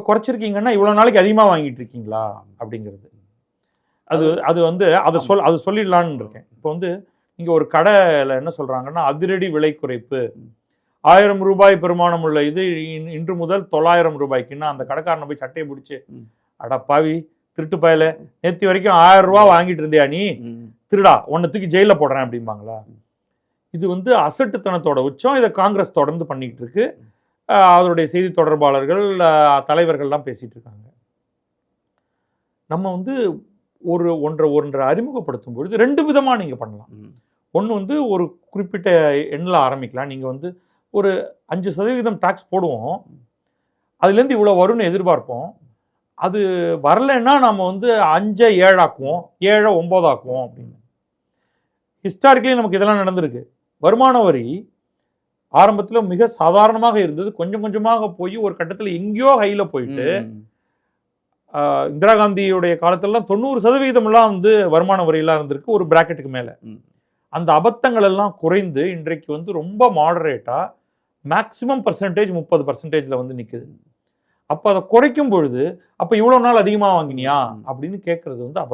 குறைச்சிருக்கீங்கன்னா இவ்வளவு நாளைக்கு அதிகமா வாங்கிட்டு இருக்கீங்களா அப்படிங்கிறது. அது வந்து அது சொல்லிடலான்னு இருக்கேன். இப்போ வந்து நீங்க ஒரு கடையில என்ன சொல்றாங்கன்னா அதிரடி விலை குறைப்பு, 1000 ரூபாய் பெருமானம் உள்ள இது இன்று முதல் 900 ரூபாய்க்குன்னா அந்த கடைக்காரனை போய் சட்டையை பிடிச்சி, அடப்பாவி திருட்டு பயல, நேற்று வரைக்கும் 1000 ரூபாய் வாங்கிட்டு இருந்தியா நீ, திருடா உன்னை தூக்கி ஜெயில போடுறேன் அப்படிம்பாங்களா? இது வந்து அசட்டுத்தனத்தோட உச்சம். இதை காங்கிரஸ் தொடர்ந்து பண்ணிட்டு இருக்கு. அதனுடைய செய்தி தொடர்பாளர்கள் தலைவர்கள்லாம் பேசிட்டு இருக்காங்க. நம்ம வந்து ஒன்றை அறிமுகப்படுத்தும் பொழுது 2 விதமா நீங்க பண்ணலாம். ஒன்று வந்து ஒரு குறிப்பிட்ட எண்ணில் ஆரம்பிக்கலாம். நீங்க வந்து ஒரு 5% டாக்ஸ் போடுவோம், அதுலேருந்து இவ்வளோ வரும்னு எதிர்பார்ப்போம். அது வரலைன்னா நம்ம வந்து 5 7 ஆக்குவோம், 7 9 ஆக்குவோம் அப்படின்னு. ஹிஸ்டாரிக்கலி நமக்கு இதெல்லாம் நடந்திருக்கு. வருமான வரி ஆரம்பத்தில் மிக சாதாரணமாக இருந்தது, கொஞ்சம் கொஞ்சமாக போய் ஒரு கட்டத்தில் எங்கேயோ ஹைல போயிட்டு, இந்திரா காந்தியுடைய காலத்திலலாம் 90% வந்து வருமான வரியெல்லாம் இருந்திருக்கு ஒரு பிராக்கெட்டுக்கு மேல. அந்த அபத்தங்கள் எல்லாம் குறைந்து இன்றைக்கு வந்து ரொம்ப மாடரேட்டா மேக்சிமம் பர்சன்டேஜ் 30% வந்து நிக்குது. அப்ப அதை குறைக்கும் பொழுது அப்ப இவ்வளவு நாள் அதிகமா வாங்கினியா அப்படின்னு கேட்கறது வந்து அபத்தம்.